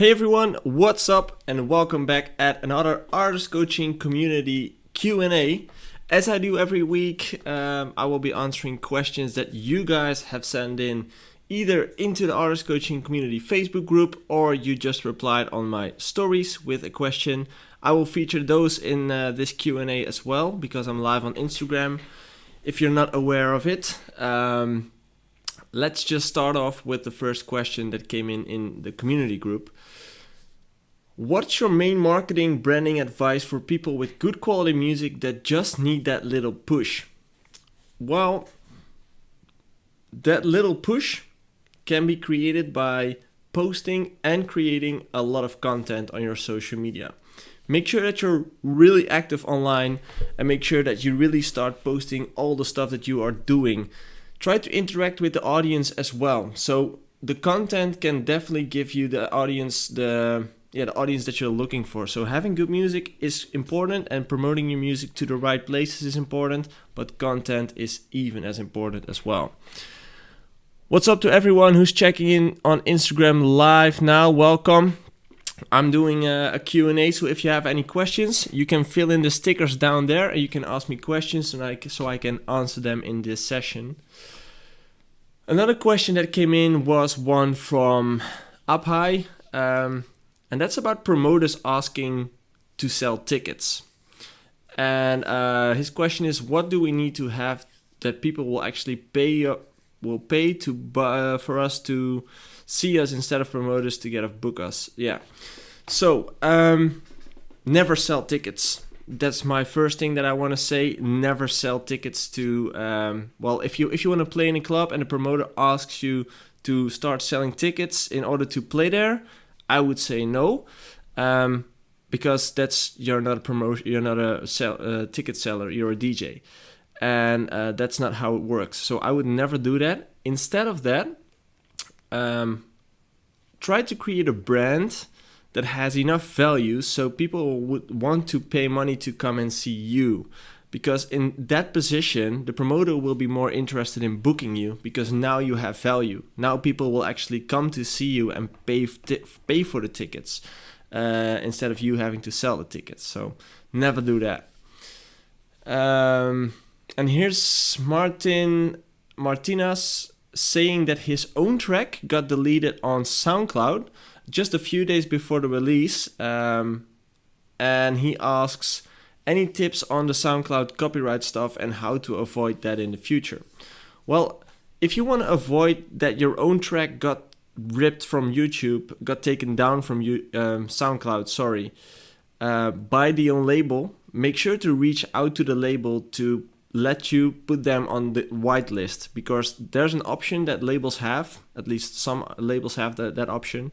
Hey everyone, what's up and welcome back at another artist coaching community Q&A. As I do every week, I will be answering questions that you guys have sent in either into the artist coaching community Facebook group or you just replied on my stories with a question. I will feature those in this Q&A as well because I'm live on Instagram if you're not aware of it. Let's just start off with the first question that came in the community group. What's your main marketing branding advice for people with good quality music that just need that little push? Well, that little push can be created by posting and creating a lot of content on your social media. Make sure that you're really active online and make sure that you really start posting all the stuff that you are doing. Try to interact with the audience as well. So the content can definitely give you the audience the audience that you're looking for. So having good music is important and promoting your music to the right places is important, but content is even as important as well. What's up to everyone who's checking in on Instagram live now? Welcome. I'm doing a Q&A, so if you have any questions, you can fill in the stickers down there and you can ask me questions so I can answer them in this session. Another question that came in was one from Abhai, and that's about promoters asking to sell tickets. And his question is, what do we need to have that people will actually pay to for us to see us instead of promoters to get us book us? Yeah. So never sell tickets. That's my first thing that I want to say. Never sell tickets to if you want to play in a club and the promoter asks you to start selling tickets in order to play there, I would say no, because you're not a promoter, you're not a ticket seller, you're a DJ, and that's not how it works. So I would never do that. Instead of that, try to create a brand that has enough value so people would want to pay money to come and see you. Because in that position, the promoter will be more interested in booking you because now you have value. Now people will actually come to see you and pay for the tickets instead of you having to sell the tickets. So never do that. And here's Martinez saying that his own track got deleted on SoundCloud just a few days before the release. And he asks, any tips on the SoundCloud copyright stuff and how to avoid that in the future? Well, if you want to avoid that your own track got ripped from YouTube, got taken down from SoundCloud, by the own label, make sure to reach out to the label to let you put them on the whitelist, because there's an option that labels have, at least some labels have that option.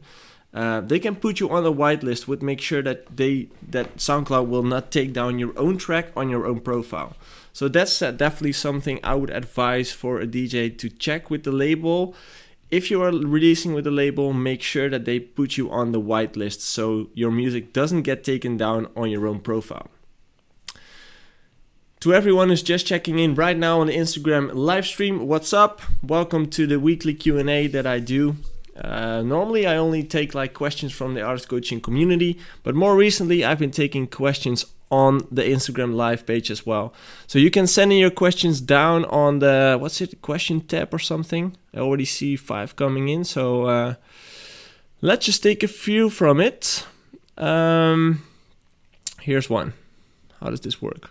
They can put you on the whitelist, would make sure that SoundCloud will not take down your own track on your own profile. So that's definitely something I would advise for a DJ to check with the label. If you are releasing with the label, make sure that they put you on the whitelist so your music doesn't get taken down on your own profile. To everyone who's just checking in right now on the Instagram live stream, what's up? Welcome to the weekly Q&A that I do. Normally I only take questions from the artist coaching community, but more recently I've been taking questions on the Instagram live page as well. So you can send in your questions down on the, question tab or something. I already see 5 coming in, so let's just take a few from it. Here's one. How does this work?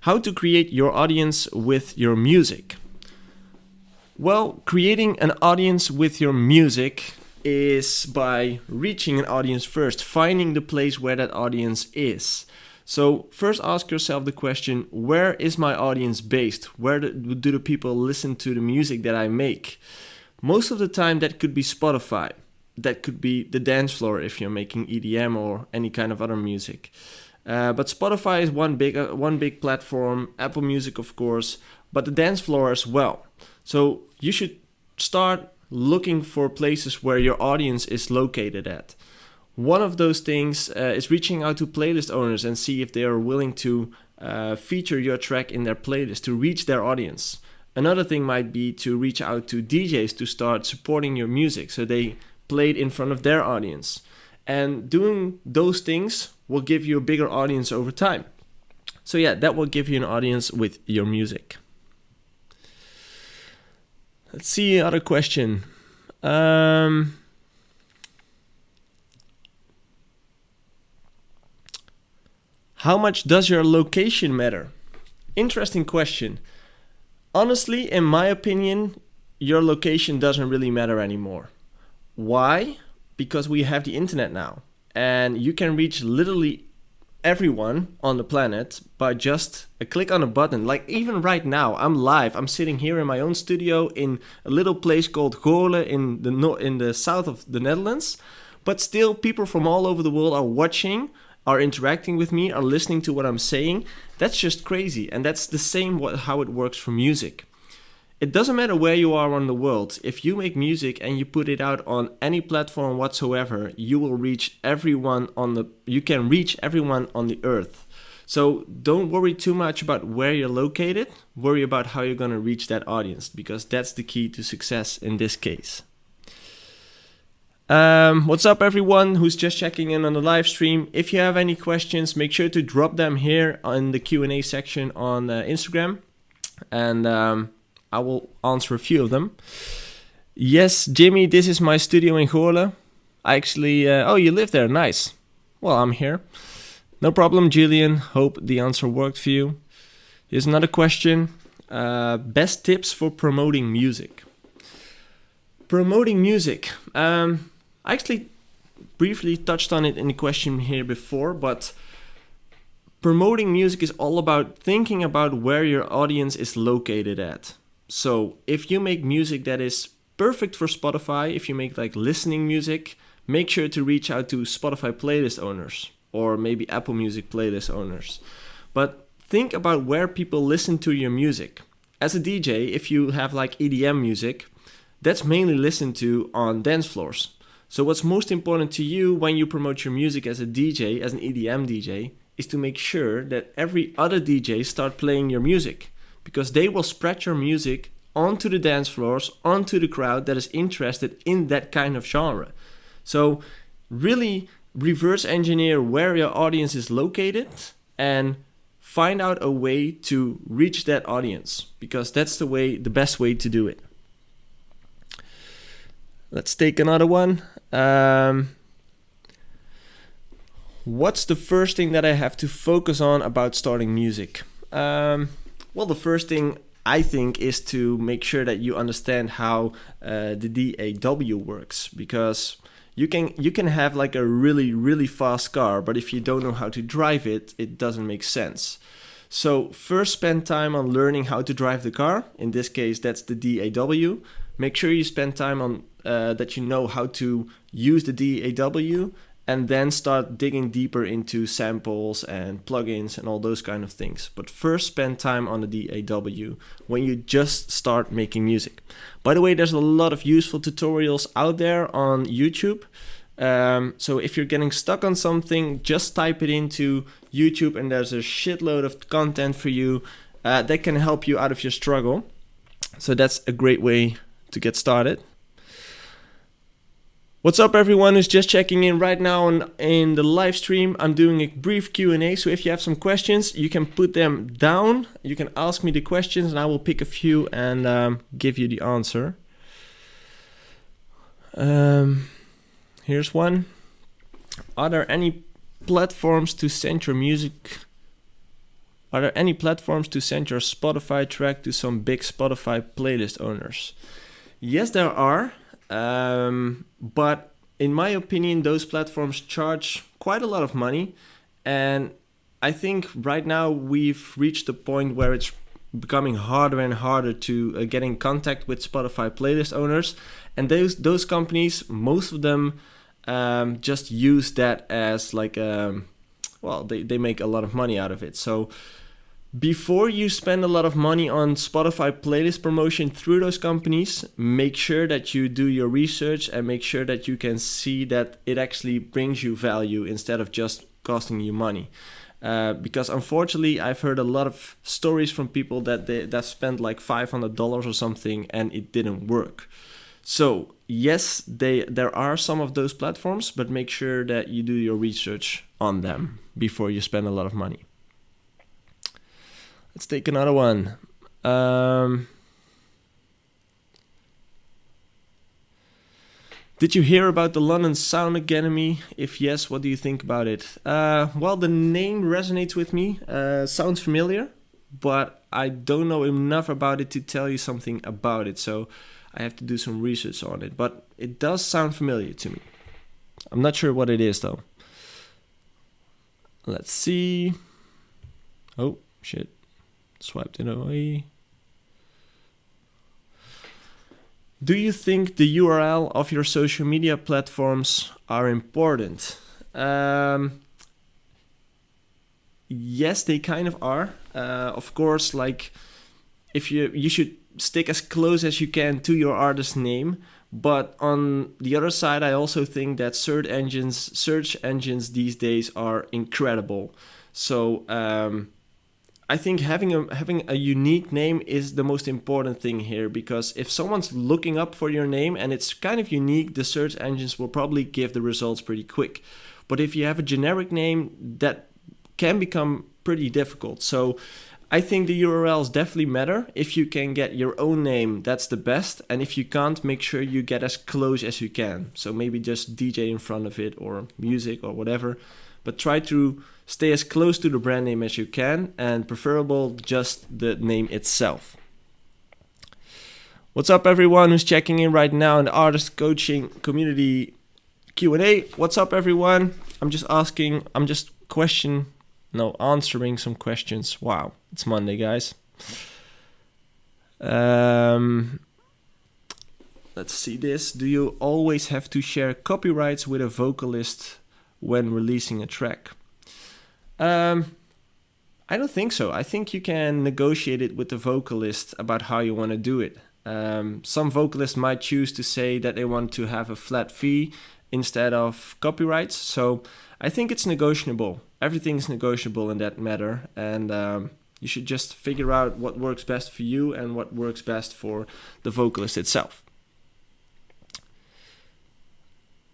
How to create your audience with your music. Well, creating an audience with your music is by reaching an audience first, finding the place where that audience is. So first ask yourself the question, where is my audience based? Where do the people listen to the music that I make? Most of the time that could be Spotify. That could be the dance floor if you're making EDM or any kind of other music. But Spotify is one big platform, Apple Music of course, but the dance floor as well. So you should start looking for places where your audience is located at. One of those things is reaching out to playlist owners and see if they are willing to feature your track in their playlist to reach their audience. Another thing might be to reach out to DJs to start supporting your music so they play it in front of their audience. And doing those things will give you a bigger audience over time. So yeah, that will give you an audience with your music. Let's see other question. How much does your location matter? Interesting question. Honestly, in my opinion, your location doesn't really matter anymore. Why? Because we have the internet now, and you can reach literally everyone on the planet by just a click on a button. Like even right now, I'm live. I'm sitting here in my own studio in a little place called Goorlen in the south of the Netherlands. But still, people from all over the world are watching, are interacting with me, are listening to what I'm saying. That's just crazy, and that's the same how it works for music. It doesn't matter where you are on the world. If you make music and you put it out on any platform whatsoever, you will reach everyone you can reach everyone on the earth. So don't worry too much about where you're located. Worry about how you're going to reach that audience, because that's the key to success in this case. What's up everyone who's just checking in on the live stream? If you have any questions, make sure to drop them here in the Q&A section on Instagram, and I will answer a few of them. Yes, Jimmy, this is my studio in Goorlen. I actually, oh, you live there, nice. Well, I'm here. No problem, Julian. Hope the answer worked for you. Here's another question. Best tips for promoting music. Promoting music. I actually briefly touched on it in the question here before, but promoting music is all about thinking about where your audience is located at. So if you make music that is perfect for Spotify, if you make like listening music, make sure to reach out to Spotify playlist owners or maybe Apple Music playlist owners. But think about where people listen to your music. As a DJ, if you have like EDM music, that's mainly listened to on dance floors. So what's most important to you when you promote your music as a DJ, as an EDM DJ, is to make sure that every other DJ start playing your music, because they will spread your music onto the dance floors, onto the crowd that is interested in that kind of genre. So really reverse engineer where your audience is located and find out a way to reach that audience, because that's the best way to do it. Let's take another one. What's the first thing that I have to focus on about starting music? Well, the first thing I think is to make sure that you understand how the DAW works, because you can have like a really fast car, but if you don't know how to drive it, it doesn't make sense. So first spend time on learning how to drive the car. In this case, that's the DAW. Make sure you spend time on that you know how to use the DAW, and then start digging deeper into samples and plugins and all those kind of things. But first spend time on the DAW when you just start making music. By the way, there's a lot of useful tutorials out there on YouTube. So if you're getting stuck on something, just type it into YouTube and there's a shitload of content for you that can help you out of your struggle. So that's a great way to get started. What's up everyone who's just checking in right now in the live stream? I'm doing a brief Q&A, so if you have some questions, you can put them down. You can ask me the questions and I will pick a few and give you the answer. Here's one. Are there any platforms to send your music? Are there any platforms to send your Spotify track to some big Spotify playlist owners? Yes, there are. But in my opinion, those platforms charge quite a lot of money. And I think right now we've reached the point where it's becoming harder and harder to get in contact with Spotify playlist owners. And those companies, most of them just use that as like, they make a lot of money out of it. So before you spend a lot of money on Spotify playlist promotion through those companies, make sure that you do your research and make sure that you can see that it actually brings you value instead of just costing you money. Because unfortunately, I've heard a lot of stories from people that spent like $500 or something and it didn't work. So yes, there are some of those platforms, but make sure that you do your research on them before you spend a lot of money. Let's take another one. Did you hear about the London Sound Academy? If yes, what do you think about it? Well, the name resonates with me. Sounds familiar, but I don't know enough about it to tell you something about it. So I have to do some research on it. But it does sound familiar to me. I'm not sure what it is, though. Let's see. Oh, shit. Swiped it away. Do you think the URL of your social media platforms are important? Yes, they kind of are. Of course, like if you should stick as close as you can to your artist name. But on the other side, I also think that search engines these days are incredible. So I think having a unique name is the most important thing here, because if someone's looking up for your name and it's kind of unique, the search engines will probably give the results pretty quick. But if you have a generic name, that can become pretty difficult. So I think the URLs definitely matter. If you can get your own name, that's the best. And if you can't, make sure you get as close as you can. So maybe just DJ in front of it or music or whatever. But try to stay as close to the brand name as you can, and preferable just the name itself. What's up, everyone who's checking in right now in the artist coaching community Q&A? What's up, everyone? I'm just answering some questions. Wow, it's Monday, guys. Let's see this. Do you always have to share copyrights with a vocalist when releasing a track? I don't think so. I think you can negotiate it with the vocalist about how you want to do it. Some vocalists might choose to say that they want to have a flat fee instead of copyrights. So I think it's negotiable. Everything's negotiable in that matter. And you should just figure out what works best for you and what works best for the vocalist itself.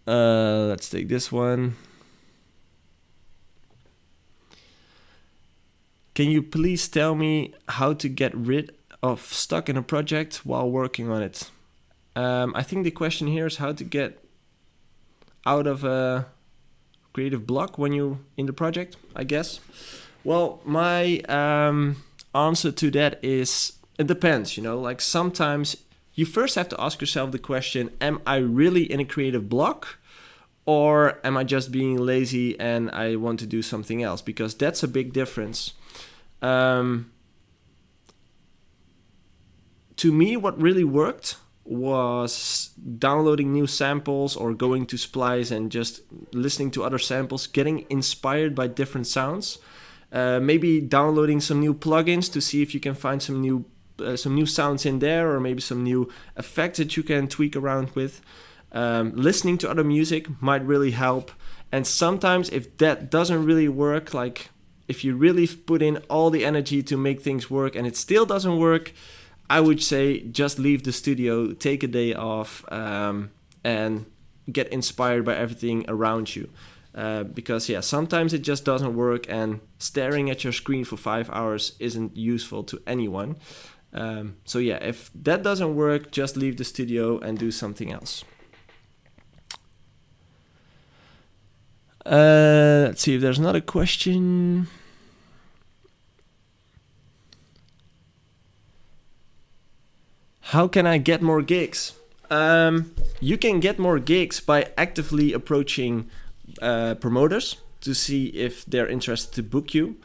Let's take this one. Can you please tell me how to get rid of stuck in a project while working on it? I think the question here is how to get out of a creative block when you're in the project, I guess. Well, my answer to that is it depends, like sometimes you first have to ask yourself the question, am I really in a creative block? Or am I just being lazy and I want to do something else? Because that's a big difference. To me, what really worked was downloading new samples or going to Splice and just listening to other samples, getting inspired by different sounds. Maybe downloading some new plugins to see if you can find some new sounds in there, or maybe some new effects that you can tweak around with. Listening to other music might really help. And sometimes if that doesn't really work, like if you really put in all the energy to make things work and it still doesn't work, I would say just leave the studio, take a day off, and get inspired by everything around you. Because sometimes it just doesn't work, and staring at your screen for 5 hours isn't useful to anyone. If that doesn't work, just leave the studio and do something else. Let's see if there's another question. How can I get more gigs? You can get more gigs by actively approaching promoters to see if they're interested to book you.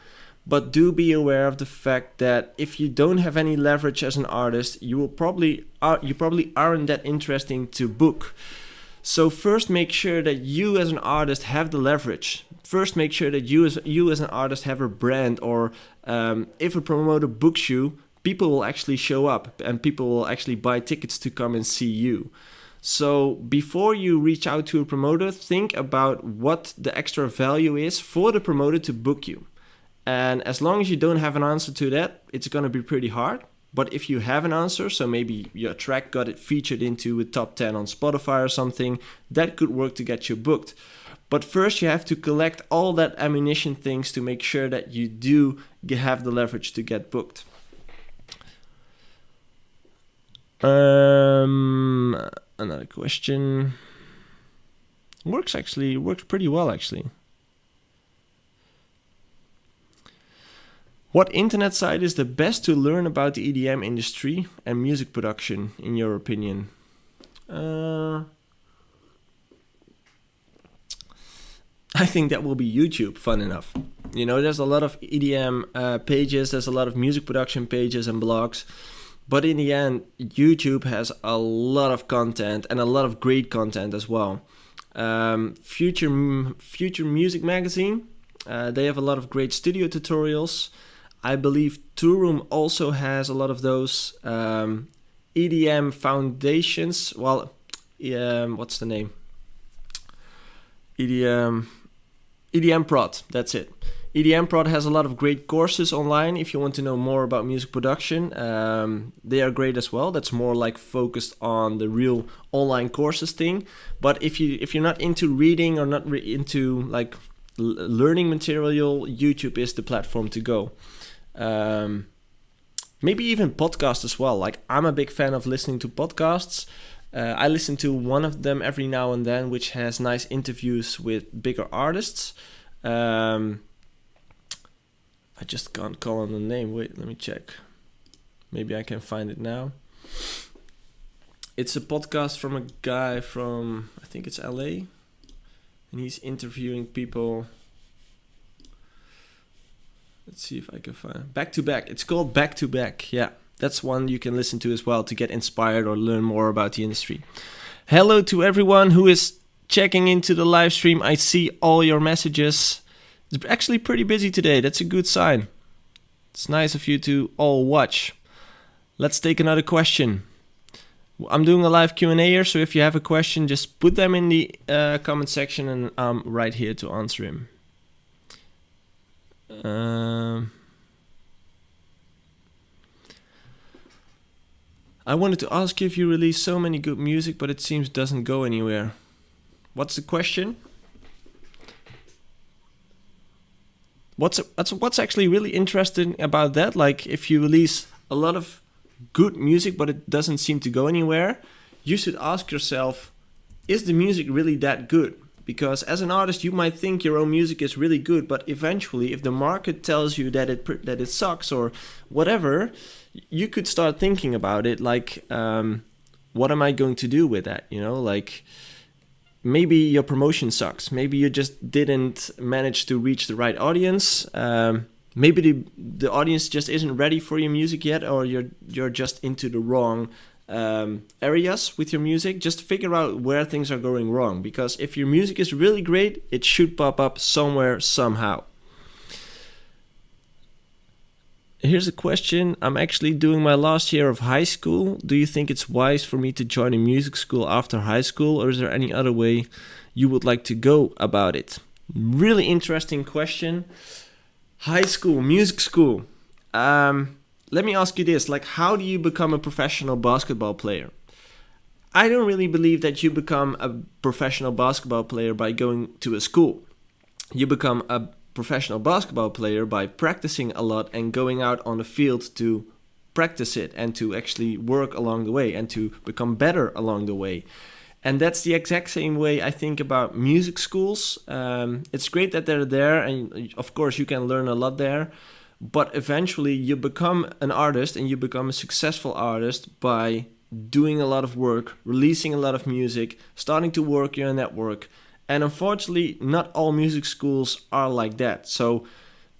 But do be aware of the fact that if you don't have any leverage as an artist, you probably aren't that interesting to book. So first make sure that you as an artist have the leverage. First make sure that you as an artist have a brand, or if a promoter books you, people will actually show up and people will actually buy tickets to come and see you. So before you reach out to a promoter, think about what the extra value is for the promoter to book you. And as long as you don't have an answer to that, it's going to be pretty hard. But if you have an answer, so maybe your track got it featured into a top 10 on Spotify or something, that could work to get you booked. But first you have to collect all that ammunition things to make sure that you do have the leverage to get booked. Another question. Works pretty well actually. What internet site is the best to learn about the EDM industry and music production, in your opinion? I think that will be YouTube, fun enough. You know, there's a lot of EDM pages, there's a lot of music production pages and blogs. But in the end, YouTube has a lot of content and a lot of great content as well. Future Music Magazine, they have a lot of great studio tutorials. I believe Toolroom also has a lot of those. EDM Foundations, well, what's the name? EDM Prod, that's it. EDM Prod has a lot of great courses online if you want to know more about music production. They are great as well. That's more like focused on the real online courses thing. But if you're not into reading or not into like learning material, YouTube is the platform to go. Maybe even podcasts as well. Like, I'm a big fan of listening to podcasts. I listen to one of them every now and then, which has nice interviews with bigger artists. I just can't call on the name. Wait, let me check. Maybe I can find it now. It's a podcast from a guy from, I think it's LA. And he's interviewing people. Let's see if I can find it. Back to Back. It's called Back to Back. Yeah, that's one you can listen to as well to get inspired or learn more about the industry. Hello to everyone who is checking into the live stream. I see all your messages. It's actually pretty busy today. That's a good sign. It's nice of you to all watch. Let's take another question. I'm doing a live Q&A here, so if you have a question, just put them in the comment section and I'm right here to answer him. I wanted to ask you if you release so many good music, but it seems doesn't go anywhere. What's the question? What's actually really interesting about that? Like, if you release a lot of good music, but it doesn't seem to go anywhere, you should ask yourself, is the music really that good? Because as an artist, you might think your own music is really good, but eventually, if the market tells you that it sucks or whatever, you could start thinking about it. Like, what am I going to do with that? You know, like, maybe your promotion sucks. Maybe you just didn't manage to reach the right audience. Maybe the audience just isn't ready for your music yet, or you're just into the wrong areas with your music. Just figure out where things are going wrong, because if your music is really great, it should pop up somewhere, somehow. Here's a question. I'm actually doing my last year of high school. Do you think it's wise for me to join a music school after high school, or is there any other way you would like to go about it? Really interesting question. High school, music school. Let me ask you this, like, how do you become a professional basketball player? I don't really believe that you become a professional basketball player by going to a school. You become a professional basketball player by practicing a lot and going out on the field to practice it and to actually work along the way and to become better along the way. And that's the exact same way I think about music schools. It's great that they're there, and of course you can learn a lot there. But eventually you become an artist and you become a successful artist by doing a lot of work, releasing a lot of music, starting to work your network. And unfortunately, not all music schools are like that. So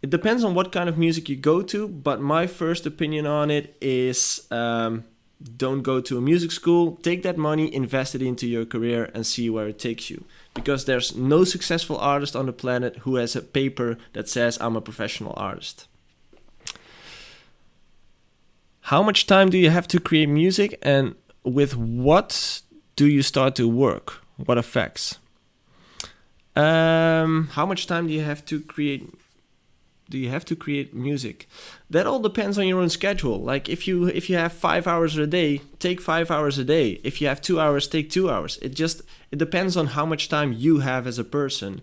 it depends on what kind of music you go to. But my first opinion on it is don't go to a music school. Take that money, invest it into your career and see where it takes you. Because there's no successful artist on the planet who has a paper that says I'm a professional artist. How much time do you have to create music, and with what do you start to work? What effects? How much time do you have to create Do you have to create music? That all depends on your own schedule. Like if you have 5 hours a day, take 5 hours a day. If you have 2 hours, take 2 hours. It depends on how much time you have as a person.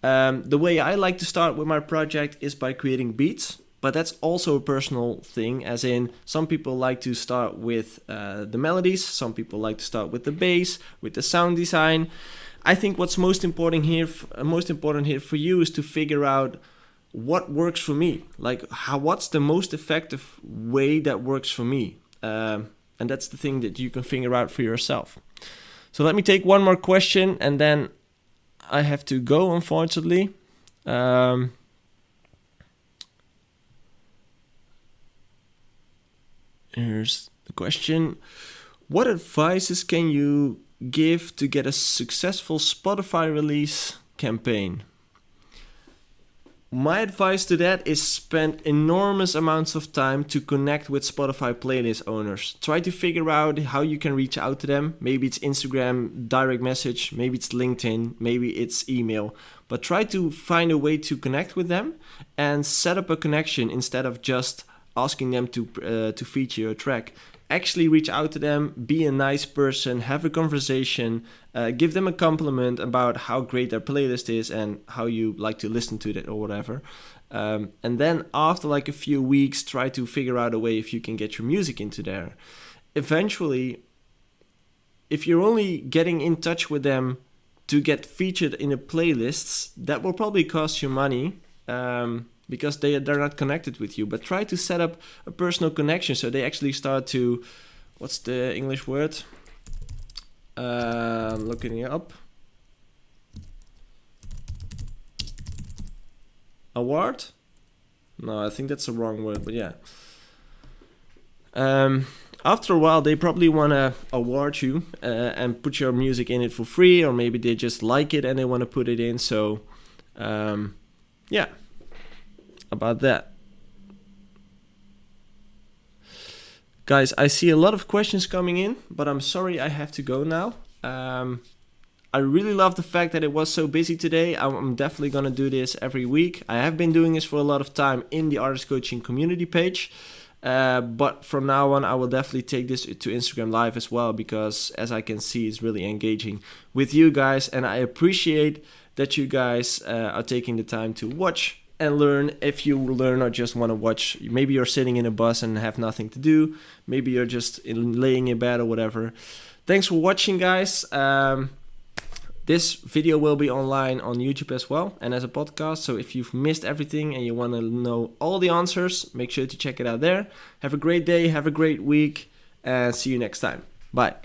The way I like to start with my project is by creating beats, but that's also a personal thing, as in some people like to start with the melodies, some people like to start with the bass, with the sound design. I think what's most important here for you is to figure out what works for me. Like what's the most effective way that works for me, and that's the thing that you can figure out for yourself. So let me take one more question, and then I have to go, unfortunately. Here's the question. What advices can you give to get a successful Spotify release campaign? My advice to that is spend enormous amounts of time to connect with Spotify playlist owners. Try to figure out how you can reach out to them. Maybe it's Instagram, direct message, maybe it's LinkedIn, maybe it's email. But try to find a way to connect with them and set up a connection instead of just asking them to feature your track. Actually reach out to them, be a nice person, have a conversation, give them a compliment about how great their playlist is and how you like to listen to it or whatever. And then after like a few weeks, try to figure out a way if you can get your music into there. Eventually, if you're only getting in touch with them to get featured in the playlists, that will probably cost you money. Because they're not connected with you. But try to set up a personal connection so they actually start to, what's the English word? Looking it up. Award? No, I think that's the wrong word, but yeah. After a while, they probably want to award you and put your music in it for free, or maybe they just like it and they want to put it in. So, yeah. About that. Guys, I see a lot of questions coming in, but I'm sorry I have to go now. I really love the fact that it was so busy today. I'm definitely going to do this every week. I have been doing this for a lot of time in the Artist Coaching community page. But from now on, I will definitely take this to Instagram Live as well, because as I can see, it's really engaging with you guys. And I appreciate that you guys are taking the time to watch and learn. If you learn or just want to watch, maybe you're sitting in a bus and have nothing to do. Maybe you're just laying in bed or whatever. Thanks for watching, guys. This video will be online on YouTube as well and as a podcast. So if you've missed everything and you want to know all the answers, make sure to check it out there. Have a great day. Have a great week. And see you next time. Bye.